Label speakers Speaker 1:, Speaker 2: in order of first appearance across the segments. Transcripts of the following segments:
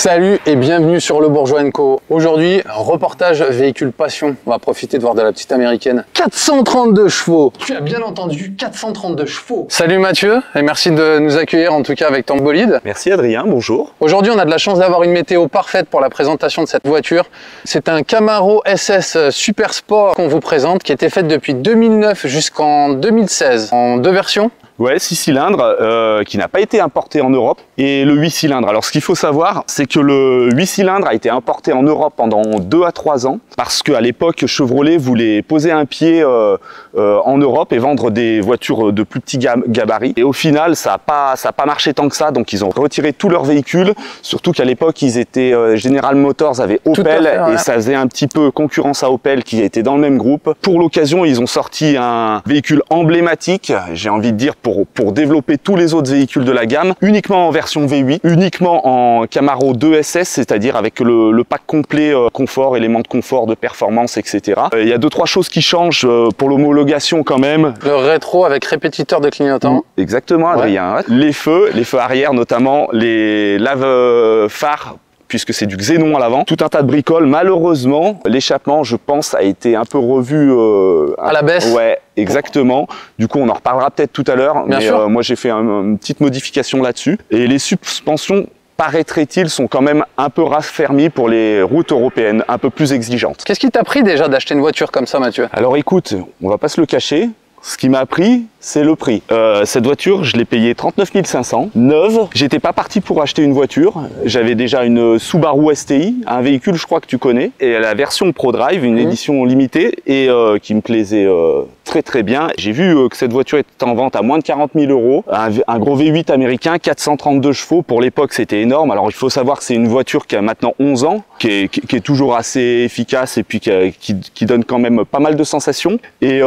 Speaker 1: Salut et bienvenue sur Le Bourgeois & Co. Aujourd'hui, reportage véhicule passion. On va profiter de voir de la petite américaine. 432 chevaux. Tu as bien entendu, 432 chevaux. Salut Mathieu et merci de nous accueillir en tout cas avec ton bolide.
Speaker 2: Merci Adrien, bonjour.
Speaker 1: Aujourd'hui, on a de la chance d'avoir une météo parfaite pour la présentation de cette voiture. C'est un Camaro SS Super Sport qu'on vous présente, qui était faite depuis 2009 jusqu'en 2016 en deux versions.
Speaker 2: Ouais, 6 cylindres qui n'a pas été importé en Europe et le 8 cylindres. Alors ce qu'il faut savoir, c'est que le 8 cylindres a été importé en Europe pendant 2 à 3 ans parce qu'à l'époque Chevrolet voulait poser un pied en Europe et vendre des voitures de plus petit gabarit. Et au final, ça a pas marché tant que ça, donc ils ont retiré tous leurs véhicules, surtout qu'à l'époque ils étaient General Motors avait Opel fait, et ça faisait un petit peu concurrence à Opel qui était dans le même groupe. Pour l'occasion, ils ont sorti un véhicule emblématique, j'ai envie de dire pour développer tous les autres véhicules de la gamme, uniquement en version V8, uniquement en Camaro 2SS, c'est-à-dire avec le pack complet confort, éléments de confort, de performance, etc. Il y a 2-3 choses qui changent pour l'homologation quand même.
Speaker 1: Le rétro avec répétiteur de clignotant.
Speaker 2: Exactement, Adrien. Ouais. Les feux arrière notamment, les lave-phares, puisque c'est du xénon à l'avant, tout un tas de bricoles. Malheureusement, l'échappement, je pense, a été un peu revu
Speaker 1: à la baisse.
Speaker 2: Ouais, exactement. Du coup, on en reparlera peut-être tout à l'heure. Mais moi, j'ai fait une petite modification là-dessus. Et les suspensions, paraîtrait-il, sont quand même un peu raffermies pour les routes européennes, un peu plus exigeantes.
Speaker 1: Qu'est-ce qui t'a pris déjà d'acheter une voiture comme ça, Mathieu?
Speaker 2: Alors écoute, on va pas se le cacher. Ce qui m'a pris, c'est le prix. Cette voiture, je l'ai payée 39 500, neuve. J'étais pas parti pour acheter une voiture. J'avais déjà une Subaru STI, un véhicule, je crois que tu connais, et la version ProDrive, une édition limitée, et qui me plaisait très bien. J'ai vu que cette voiture était en vente à moins de 40 000 euros. Un gros V8 américain, 432 chevaux. Pour l'époque, c'était énorme. Alors, il faut savoir que c'est une voiture qui a maintenant 11 ans, qui est toujours assez efficace et puis qui donne quand même pas mal de sensations. Et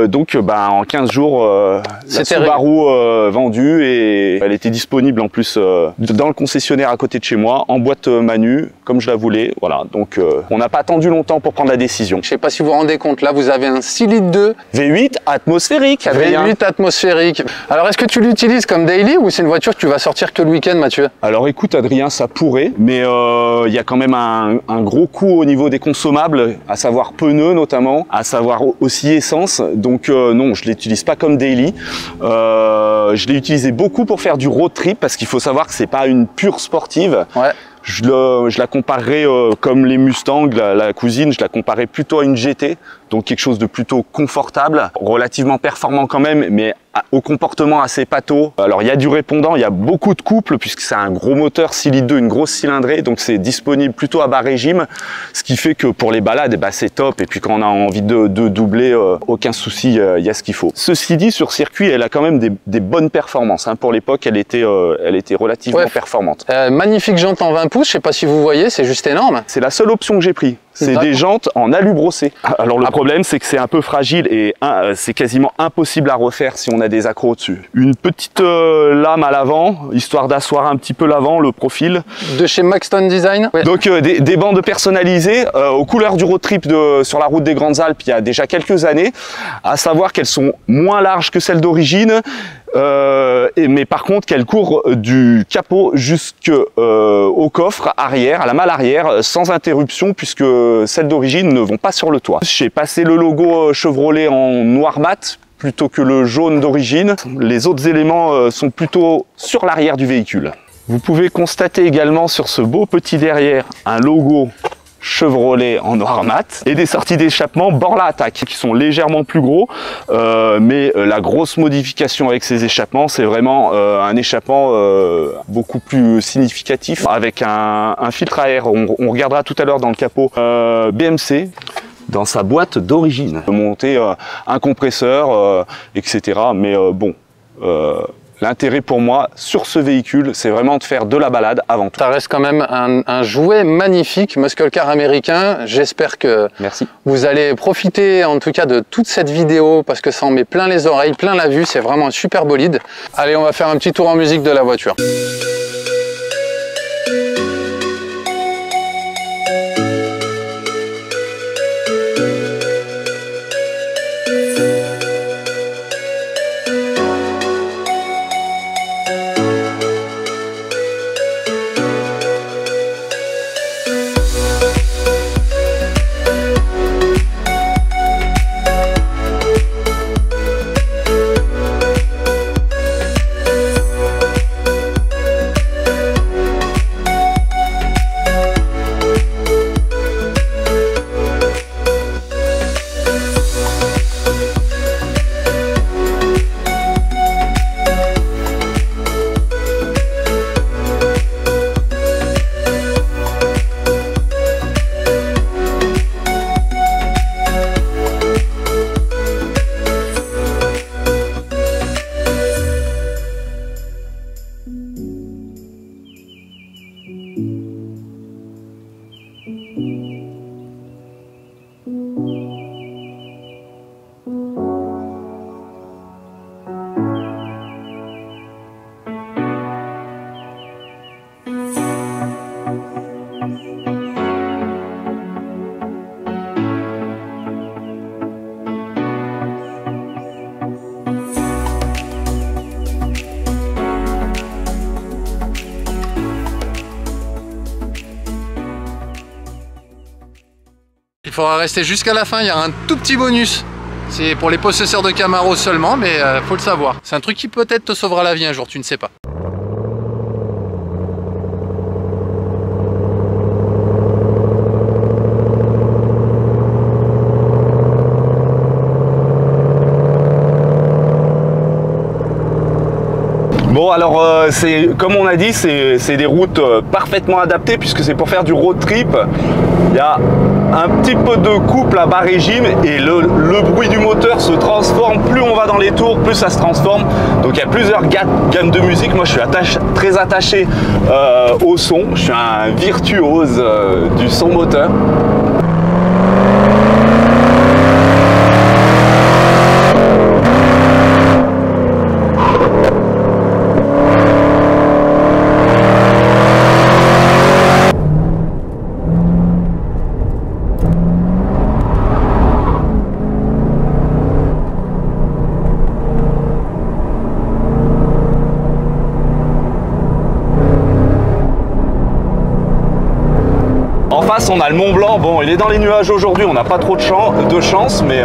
Speaker 2: donc, en 15 jours, la Subaru vendue et elle était disponible en plus dans le concessionnaire à côté de chez moi, en boîte manu, comme je la voulais. Voilà, donc on n'a pas attendu longtemps pour prendre la décision.
Speaker 1: Je sais pas si vous vous rendez compte, là vous avez un 6 litres 2
Speaker 2: V8 atmosphérique.
Speaker 1: V8 atmosphérique. Alors est-ce que tu l'utilises comme daily ou c'est une voiture que tu vas sortir que le week-end, Mathieu?
Speaker 2: Alors écoute Adrien, ça pourrait, mais il y a quand même un gros coût au niveau des consommables, à savoir pneus notamment, à savoir aussi essence. Donc non, je l'utilise pas comme daily. Je l'ai utilisé beaucoup pour faire du road trip parce qu'il faut savoir que c'est pas une pure sportive.
Speaker 1: Ouais.
Speaker 2: Je la comparerais comme les Mustangs, la cousine, je la comparerais plutôt à une GT, donc quelque chose de plutôt confortable, relativement performant quand même, mais au comportement assez pâteau. Alors il y a du répondant, il y a beaucoup de couples puisque c'est un gros moteur 6 litres 2, une grosse cylindrée, donc c'est disponible plutôt à bas régime, ce qui fait que pour les balades, c'est top, et puis quand on a envie de doubler, aucun souci, il y a ce qu'il faut. Ceci dit, sur circuit, elle a quand même des bonnes performances. Hein. Pour l'époque, elle était relativement performante.
Speaker 1: Magnifique jante en 20 pouces, je sais pas si vous voyez, c'est juste énorme.
Speaker 2: C'est la seule option que j'ai prise. C'est des jantes en alu brossé. Alors le problème, c'est que c'est un peu fragile et c'est quasiment impossible à refaire si on a des accros dessus. Une petite lame à l'avant, histoire d'asseoir un petit peu l'avant, le profil.
Speaker 1: De chez Maxton Design. Ouais.
Speaker 2: Donc des bandes personnalisées aux couleurs du road trip sur la route des Grandes Alpes il y a déjà quelques années. À savoir qu'elles sont moins larges que celles d'origine. Mais par contre qu'elle court du capot jusqu'au coffre arrière, à la malle arrière, sans interruption puisque celles d'origine ne vont pas sur le toit. J'ai passé le logo Chevrolet en noir mat plutôt que le jaune d'origine. Les autres éléments sont plutôt sur l'arrière du véhicule. Vous pouvez constater également sur ce beau petit derrière un logo Chevrolet en noir mat et des sorties d'échappement Borla Attack qui sont légèrement plus gros, mais la grosse modification avec ces échappements, c'est vraiment un échappement beaucoup plus significatif avec un filtre à air. On regardera tout à l'heure dans le capot BMC dans sa boîte d'origine. Monter un compresseur, etc. Mais bon. L'intérêt pour moi sur ce véhicule, c'est vraiment de faire de la balade avant tout.
Speaker 1: Ça reste quand même un jouet magnifique, muscle car américain. J'espère que vous allez profiter en tout cas de toute cette vidéo parce que ça en met plein les oreilles, plein la vue. C'est vraiment un super bolide. Allez, on va faire un petit tour en musique de la voiture. faudra rester jusqu'à la fin, il y a un tout petit bonus. C'est pour les possesseurs de Camaro seulement, mais faut le savoir. C'est un truc qui peut-être te sauvera la vie un jour, tu ne sais pas.
Speaker 2: Bon alors comme on a dit, c'est des routes parfaitement adaptées puisque c'est pour faire du road trip. Il y a un petit peu de couple à bas régime et le bruit du moteur se transforme. Plus on va dans les tours, plus ça se transforme. Donc il y a plusieurs gammes de musique. Moi je suis très attaché au son. Je suis un virtuose du son moteur. On a le Mont Blanc, bon il est dans les nuages aujourd'hui, on n'a pas trop de chance, mais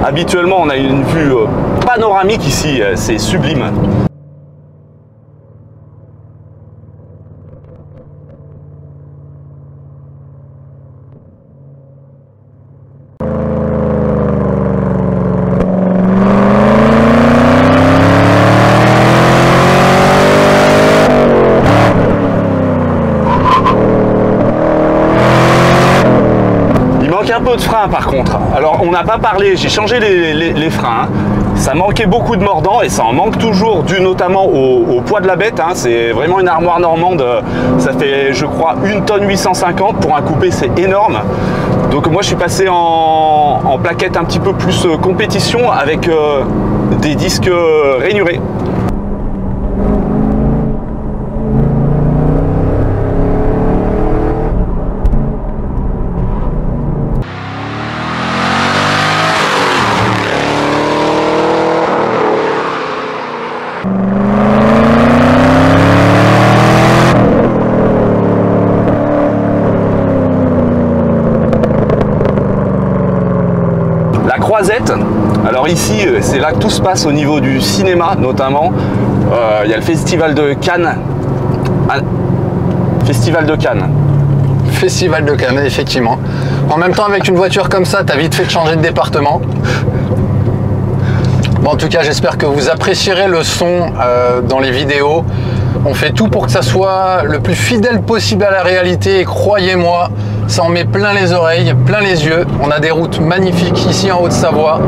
Speaker 2: habituellement on a une vue panoramique ici, c'est sublime. Un peu de frein par contre. Alors on n'a pas parlé, j'ai changé les freins. Ça manquait beaucoup de mordants et ça en manque toujours dû notamment au poids de la bête. C'est vraiment une armoire normande. Ça fait je crois 1 tonne 850 pour un coupé, c'est énorme. Donc moi je suis passé en plaquette un petit peu plus compétition avec des disques rainurés. Alors ici, c'est là que tout se passe au niveau du cinéma notamment. Il y a le Festival de Cannes. Festival de Cannes.
Speaker 1: Festival de Cannes, effectivement. En même temps, avec une voiture comme ça, t'as vite fait de changer de département. Bon, en tout cas, j'espère que vous apprécierez le son dans les vidéos. On fait tout pour que ça soit le plus fidèle possible à la réalité et croyez-moi, ça en met plein les oreilles, plein les yeux. On a des routes magnifiques ici en Haute-Savoie.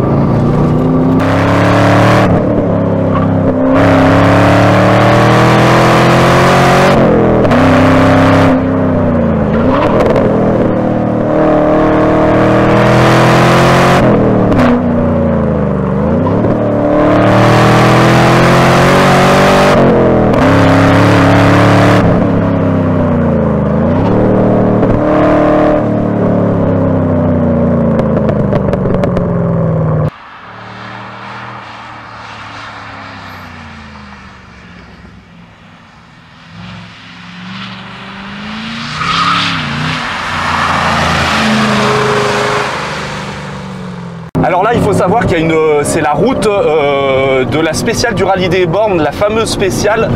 Speaker 2: Alors là, il faut savoir qu'il y a c'est la route de la spéciale du Rallye des Bornes, la fameuse spéciale,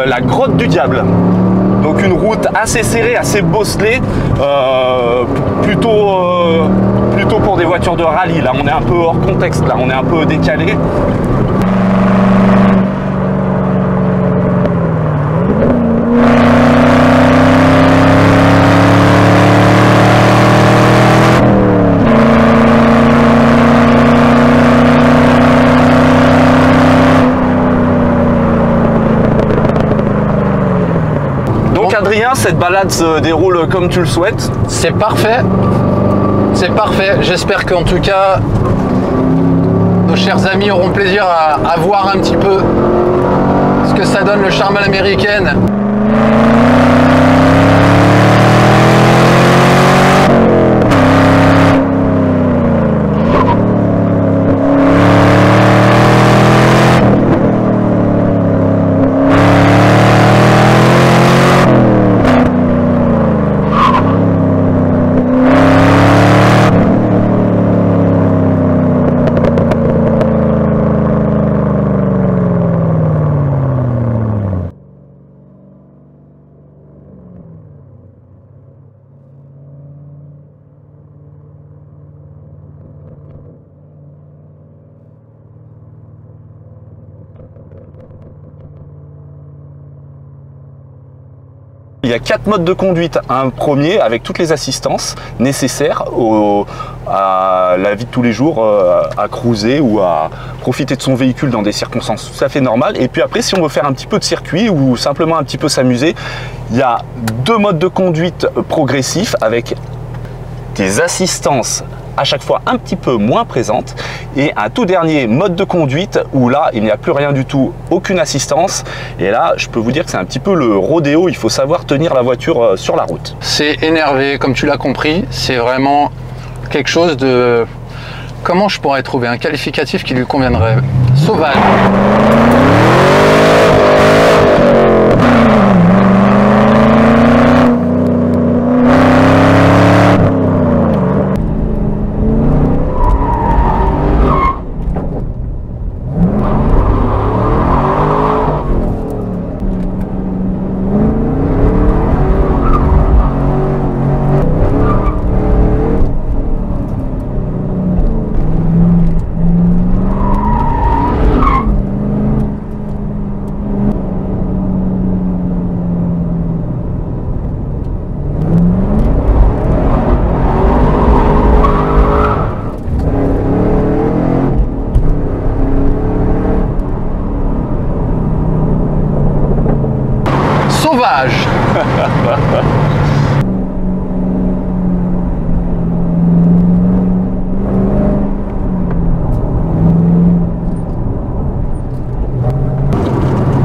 Speaker 2: la Grotte du Diable. Donc une route assez serrée, assez bosselée, plutôt pour des voitures de rallye. Là, on est un peu hors contexte, là, on est un peu décalé. Adrien, cette balade se déroule comme tu le souhaites?
Speaker 1: C'est parfait. C'est parfait. J'espère qu'en tout cas, nos chers amis auront plaisir à voir un petit peu ce que ça donne le charme à l'américaine.
Speaker 2: y a 4 modes de conduite. Un premier avec toutes les assistances nécessaires à la vie de tous les jours, à cruiser ou à profiter de son véhicule dans des circonstances tout à fait normales. Et puis après, si on veut faire un petit peu de circuit ou simplement un petit peu s'amuser, il y a 2 modes de conduite progressifs avec des assistances à chaque fois un petit peu moins présentes et un tout dernier mode de conduite où là il n'y a plus rien du tout, aucune assistance, et là je peux vous dire que c'est un petit peu le rodéo, il faut savoir tenir la voiture sur la route.
Speaker 1: C'est énervé, comme tu l'as compris, c'est vraiment quelque chose de... Comment je pourrais trouver un qualificatif qui lui conviendrait? Sauvage. Sauvage.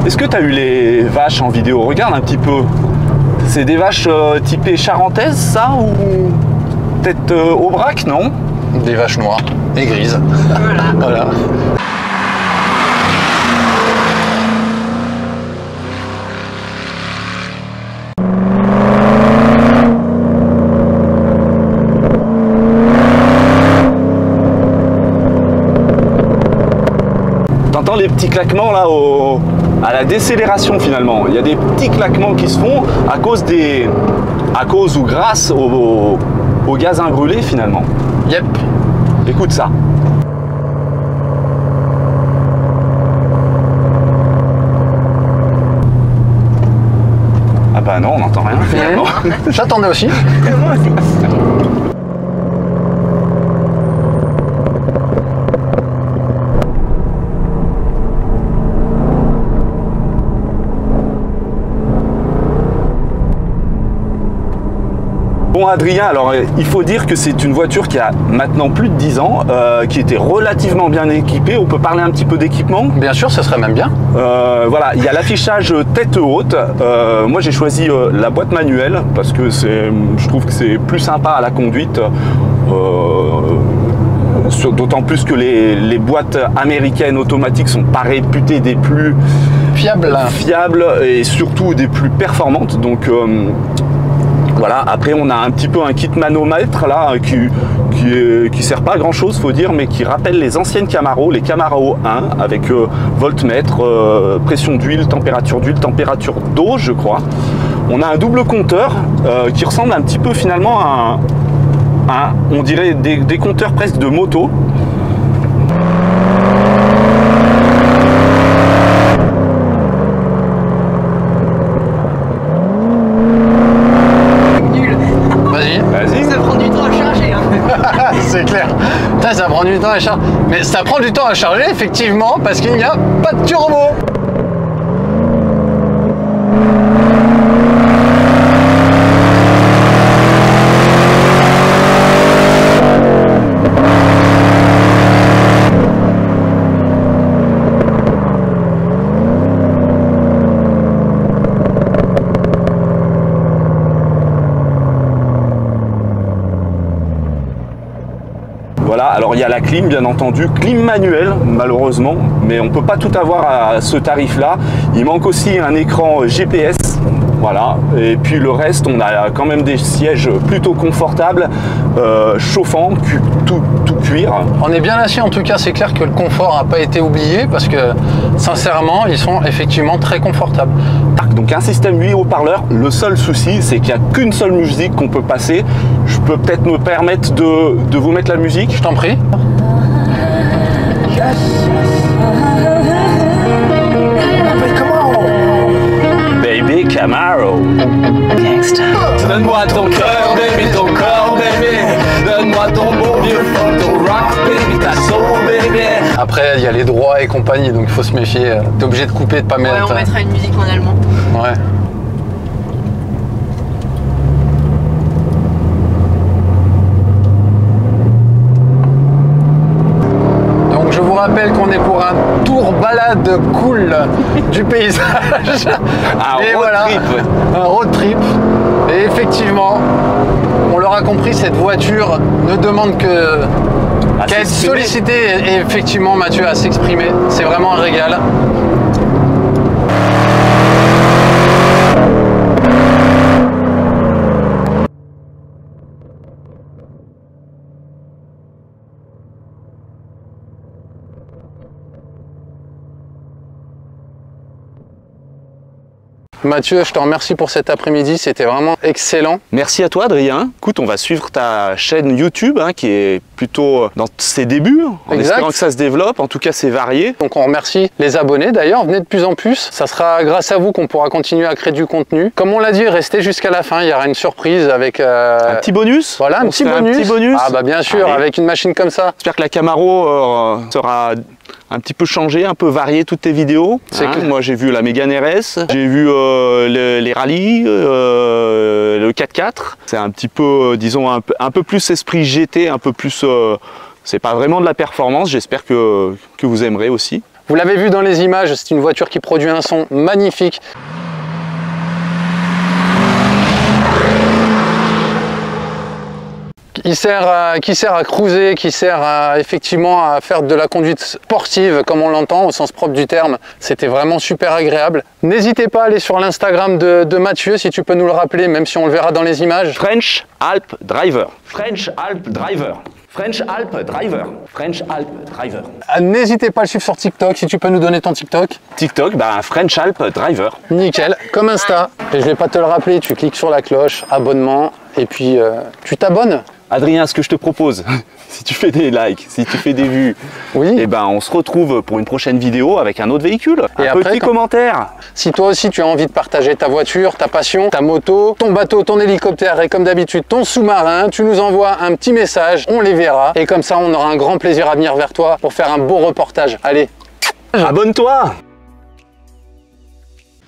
Speaker 2: Est-ce que tu as eu les vaches en vidéo? Regarde un petit peu. C'est des vaches typées charentaises, ça? Ou peut-être Aubrac, non?
Speaker 1: Des vaches noires et grises. Voilà.
Speaker 2: T'entends les petits claquements là à la décélération finalement. Il y a des petits claquements qui se font à cause ou grâce au gaz brûlé finalement.
Speaker 1: Yep.
Speaker 2: Écoute ça. Ah bah non, on n'entend rien finalement.
Speaker 1: J'attendais aussi.
Speaker 3: Moi aussi.
Speaker 2: Bon Adrien, alors il faut dire que c'est une voiture qui a maintenant plus de 10 ans, qui était relativement bien équipée. On peut parler un petit peu d'équipement?
Speaker 1: Bien sûr, ce serait même bien.
Speaker 2: Voilà, il y a l'affichage tête haute. Moi j'ai choisi la boîte manuelle parce que je trouve que c'est plus sympa à la conduite. D'autant plus que les boîtes américaines automatiques sont pas réputées des plus fiables et surtout des plus performantes. Donc voilà, après on a un petit peu un kit manomètre là qui sert pas à grand chose faut dire, mais qui rappelle les anciennes Camaro, les Camaro 1 avec voltmètre, pression d'huile, température d'eau je crois. On a un double compteur qui ressemble un petit peu finalement à on dirait des compteurs presque de moto.
Speaker 1: C'est clair. Ça prend du temps à charger. Mais ça prend du temps à charger, effectivement, parce qu'il n'y a pas de turbo.
Speaker 2: Voilà, alors il y a la clim bien entendu, clim manuelle malheureusement, mais on peut pas tout avoir à ce tarif là. Il manque aussi un écran GPS, voilà, et puis le reste on a quand même des sièges plutôt confortables, chauffants, tout cuir.
Speaker 1: On est bien assis en tout cas, c'est clair que le confort n'a pas été oublié parce que sincèrement ils sont effectivement très confortables.
Speaker 2: Donc un système 8 haut-parleurs, le seul souci c'est qu'il n'y a qu'une seule musique qu'on peut passer. Je peux peut-être me permettre de vous mettre la musique.
Speaker 1: Je t'en prie.
Speaker 2: Baby Camaro. Donne-moi ton cœur, baby, ton corps, baby. Donne-moi ton bon vieux funk, ton rock, baby, ta soul, baby.
Speaker 1: Après, il y a les droits et compagnie, donc il faut se méfier. T'es obligé de couper, de pas mettre.
Speaker 3: Ouais, on mettra une musique en allemand.
Speaker 1: Ouais. Donc je vous rappelle qu'on est pour un tour balade cool du paysage. Un road trip. Et effectivement, on l'aura compris, cette voiture ne demande qu'à être sollicitée et effectivement Mathieu à s'exprimer. C'est vraiment un régal. Mathieu, je te remercie pour cet après-midi, c'était vraiment excellent.
Speaker 2: Merci à toi Adrien. Écoute, on va suivre ta chaîne YouTube qui est plutôt dans ses débuts, en espérant que ça se développe, en tout cas c'est varié.
Speaker 1: Donc on remercie les abonnés d'ailleurs, venez de plus en plus. Ça sera grâce à vous qu'on pourra continuer à créer du contenu. Comme on l'a dit, restez jusqu'à la fin, il y aura une surprise avec...
Speaker 2: un petit bonus.
Speaker 1: Voilà, un petit bonus. Ah bah bien sûr, allez, avec une machine comme ça.
Speaker 2: J'espère que la Camaro sera un petit peu changé, un peu varié toutes tes vidéos. Moi j'ai vu la Mégane RS, j'ai vu les rallyes, le 4x4. C'est un petit peu, disons, un peu plus esprit GT, un peu plus... c'est pas vraiment de la performance, j'espère que vous aimerez aussi.
Speaker 1: Vous l'avez vu dans les images, c'est une voiture qui produit un son magnifique. Qui sert à cruiser, qui sert effectivement à faire de la conduite sportive comme on l'entend au sens propre du terme. C'était vraiment super agréable. N'hésitez pas à aller sur l'Instagram de Mathieu si tu peux nous le rappeler, même si on le verra dans les images.
Speaker 2: French Alp Driver. French Alp Driver. French Alp Driver. French Alp Driver.
Speaker 1: N'hésitez pas à le suivre sur TikTok si tu peux nous donner ton TikTok.
Speaker 2: TikTok, French Alp Driver.
Speaker 1: Nickel, comme Insta. Et je vais pas te le rappeler, tu cliques sur la cloche, abonnement, et puis tu t'abonnes.
Speaker 2: Adrien, ce que je te propose, si tu fais des likes, si tu fais des vues,
Speaker 1: oui.
Speaker 2: Et on se retrouve pour une prochaine vidéo avec un autre véhicule. Et un petit commentaire.
Speaker 1: Si toi aussi tu as envie de partager ta voiture, ta passion, ta moto, ton bateau, ton hélicoptère et comme d'habitude ton sous-marin, tu nous envoies un petit message, on les verra. Et comme ça on aura un grand plaisir à venir vers toi pour faire un beau reportage. Allez,
Speaker 2: abonne-toi!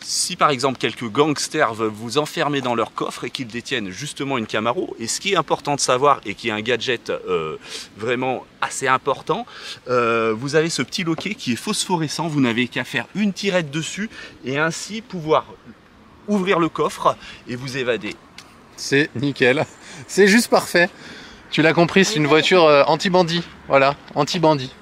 Speaker 2: Si par exemple quelques gangsters veulent vous enfermer dans leur coffre et qu'ils détiennent justement une Camaro, et ce qui est important de savoir et qui est un gadget vraiment assez important, vous avez ce petit loquet qui est phosphorescent, vous n'avez qu'à faire une tirette dessus et ainsi pouvoir ouvrir le coffre et vous évader.
Speaker 1: C'est nickel, c'est juste parfait. Tu l'as compris, c'est une voiture anti-bandit, voilà, anti-bandit.